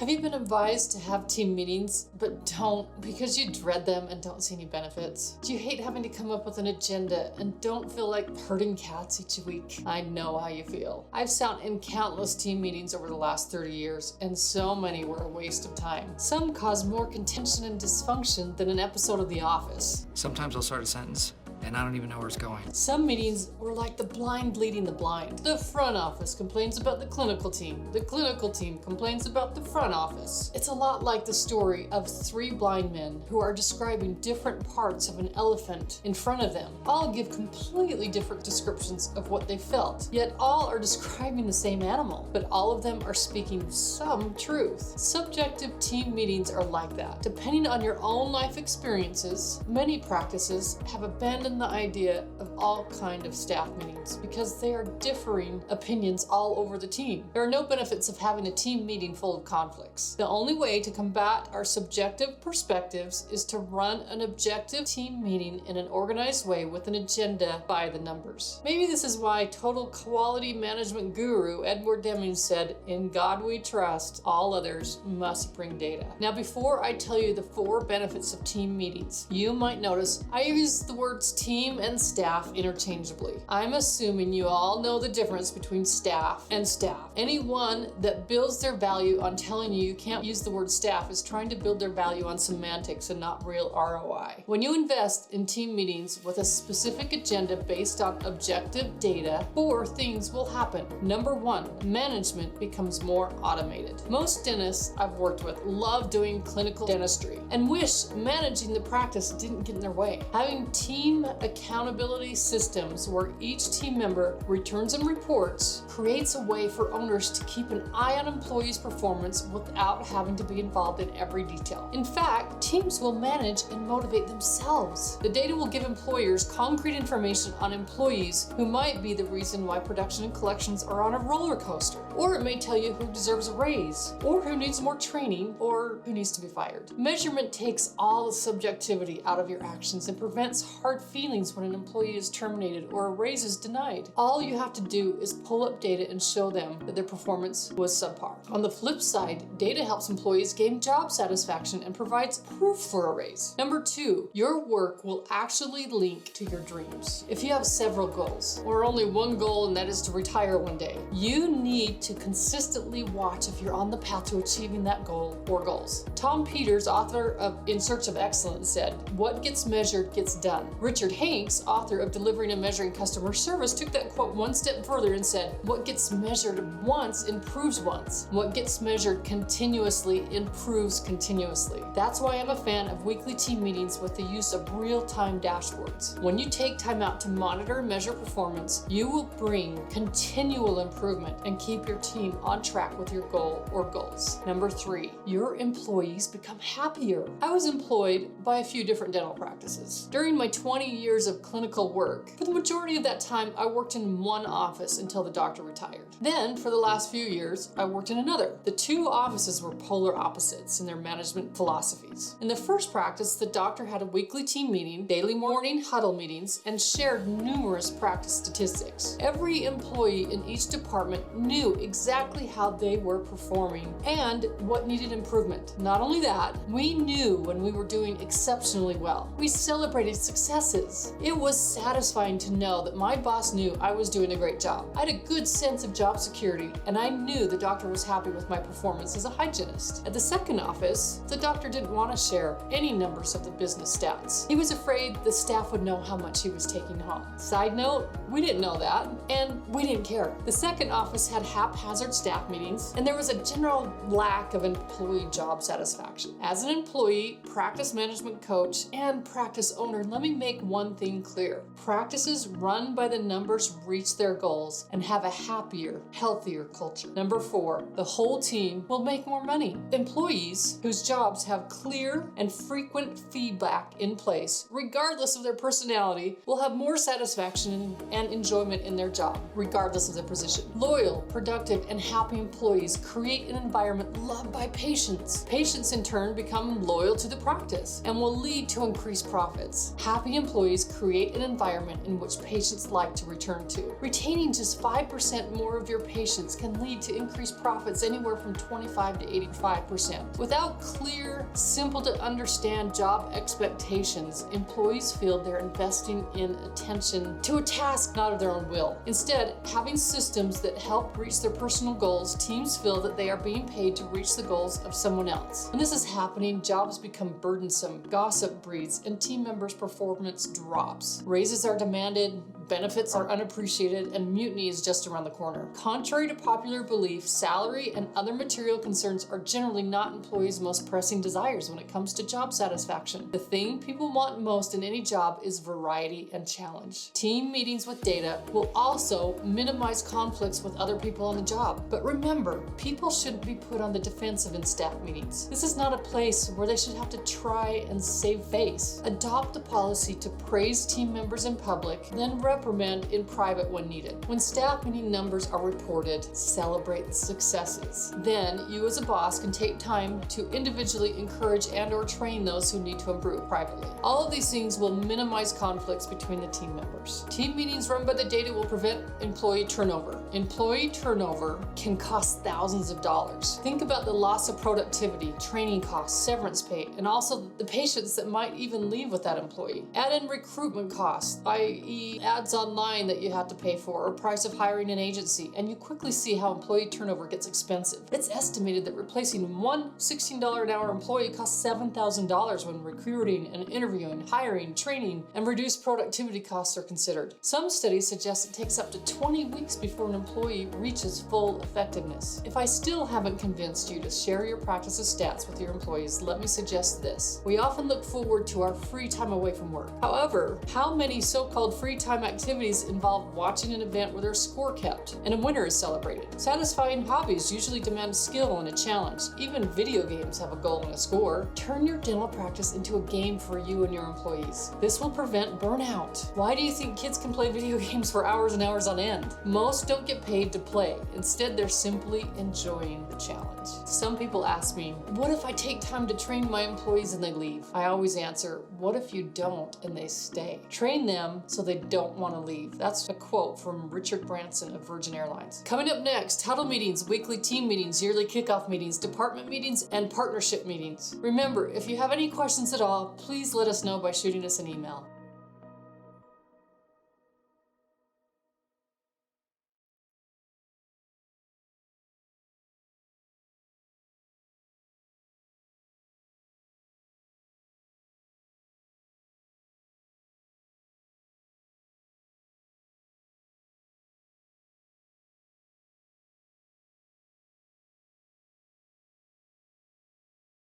Have you been advised to have team meetings, but don't because you dread them and don't see any benefits? Do you hate having to come up with an agenda and don't feel like herding cats each week? I know how you feel. I've sat in countless team meetings over the last 30 years, and so many were a waste of time. Some cause more contention and dysfunction than an episode of The Office. Sometimes I'll start a sentence and I don't even know where it's going. Some meetings were like the blind leading the blind. The front office complains about the clinical team. The clinical team complains about the front office. It's a lot like the story of three blind men who are describing different parts of an elephant in front of them. All give completely different descriptions of what they felt, yet all are describing the same animal, but all of them are speaking some truth. Subjective team meetings are like that. Depending on your own life experiences, many practices have abandoned the idea of all kind of staff meetings because they are differing opinions all over the team. There are no benefits of having a team meeting full of conflicts. The only way to combat our subjective perspectives is to run an objective team meeting in an organized way with an agenda by the numbers. Maybe this is why total quality management guru Edward Deming said, "In God we trust, all others must bring data." Now, before I tell you the 4 benefits of team meetings, you might notice I use the words team and staff interchangeably. I'm assuming you all know the difference between staff and staff. Anyone that builds their value on telling you can't use the word staff is trying to build their value on semantics and not real ROI. When you invest in team meetings with a specific agenda based on objective data, 4 things will happen. Number 1, management becomes more automated. Most dentists I've worked with love doing clinical dentistry and wish managing the practice didn't get in their way. Having team accountability systems where each team member returns and reports creates a way for owners to keep an eye on employees' performance without having to be involved in every detail. In fact, teams will manage and motivate themselves. The data will give employers concrete information on employees who might be the reason why production and collections are on a roller coaster. Or it may tell you who deserves a raise, or who needs more training, or who needs to be fired. Measurement takes all the subjectivity out of your actions and prevents hard feelings when an employee is terminated or a raise is denied. All you have to do is pull up data and show them that their performance was subpar. On the flip side, data helps employees gain job satisfaction and provides proof for a raise. Number 2, your work will actually link to your dreams. If you have several goals, or only one goal and that is to retire one day, you need to consistently watch if you're on the path to achieving that goal or goals. Tom Peters, author of In Search of Excellence, said, "What gets measured gets done." Richard Hanks, author of Delivering and Measuring Customer Service, took that quote one step further and said, "What gets measured once improves once. What gets measured continuously improves continuously." That's why I'm a fan of weekly team meetings with the use of real-time dashboards. When you take time out to monitor and measure performance, you will bring continual improvement and keep your team on track with your goal or goals. Number 3, your employees become happier. I was employed by a few different dental practices. During my 20 years of clinical work, for the majority of that time, I worked in one office until the doctor retired. Then, for the last few years, I worked in another. The 2 offices were polar opposites in their management philosophies. In the first practice, the doctor had a weekly team meeting, daily morning huddle meetings, and shared numerous practice statistics. Every employee in each department knew exactly how they were performing and what needed improvement. Not only that, we knew when we were doing exceptionally well. We celebrated successes. It was satisfying to know that my boss knew I was doing a great job. I had a good sense of job security, and I knew the doctor was happy with my performance as a hygienist. At the second office, the doctor didn't want to share any numbers of the business stats. He was afraid the staff would know how much he was taking home. Side note, we didn't know that, and we didn't care. The second office had haphazard staff meetings, and there was a general lack of employee job satisfaction. As an employee, practice management coach, and practice owner, let me make one thing clear. Practices run by the numbers reach their goals and have a happier, healthier culture. Number 4, the whole team will make more money. Employees whose jobs have clear and frequent feedback in place, regardless of their personality, will have more satisfaction and enjoyment in their job, regardless of their position. Loyal, productive, and happy employees create an environment loved by patients. Patients in turn become loyal to the practice and will lead to increased profits. Happy employees employees create an environment in which patients like to return to. Retaining just 5% more of your patients can lead to increased profits anywhere from 25 to 85%. Without clear, simple to understand job expectations, employees feel they're investing in attention to a task not of their own will. Instead, having systems that help reach their personal goals, teams feel that they are being paid to reach the goals of someone else. When this is happening, jobs become burdensome, gossip breeds, and team members' performance drops. Raises are demanded, benefits are unappreciated, and mutiny is just around the corner. Contrary to popular belief, salary and other material concerns are generally not employees' most pressing desires when it comes to job satisfaction. The thing people want most in any job is variety and challenge. Team meetings with data will also minimize conflicts with other people on the job. But remember, people shouldn't be put on the defensive in staff meetings. This is not a place where they should have to try and save face. Adopt a policy to praise team members in public, then reprimand in private when needed. When staff meeting numbers are reported, celebrate the successes. Then you as a boss can take time to individually encourage and/or train those who need to improve privately. All of these things will minimize conflicts between the team members. Team meetings run by the data will prevent employee turnover. Employee turnover can cost thousands of dollars. Think about the loss of productivity, training costs, severance pay, and also the patients that might even leave with that employee. Add in recruitment costs, i.e. ads online that you have to pay for, or price of hiring an agency, and you quickly see how employee turnover gets expensive. It's estimated that replacing one $16 an hour employee costs $7,000 when recruiting and interviewing, hiring, training, and reduced productivity costs are considered. Some studies suggest it takes up to 20 weeks before an employee reaches full effectiveness. If I still haven't convinced you to share your practice's stats with your employees, let me suggest this. We often look forward to our free time away from work. However, how many so-called free time activities involve watching an event where there's score kept and a winner is celebrated? Satisfying hobbies usually demand skill and a challenge. Even video games have a goal and a score. Turn your dental practice into a game for you and your employees. This will prevent burnout. Why do you think kids can play video games for hours and hours on end? Most don't get paid to play. Instead, they're simply enjoying the challenge. Some people ask me, what if I take time to train my employees and they leave? I always answer, what if you don't and they stay? Train them so they don't want to leave. That's a quote from Richard Branson of Virgin Airlines. Coming up next, huddle meetings, weekly team meetings, yearly kickoff meetings, department meetings, and partnership meetings. Remember, if you have any questions at all, please let us know by shooting us an email.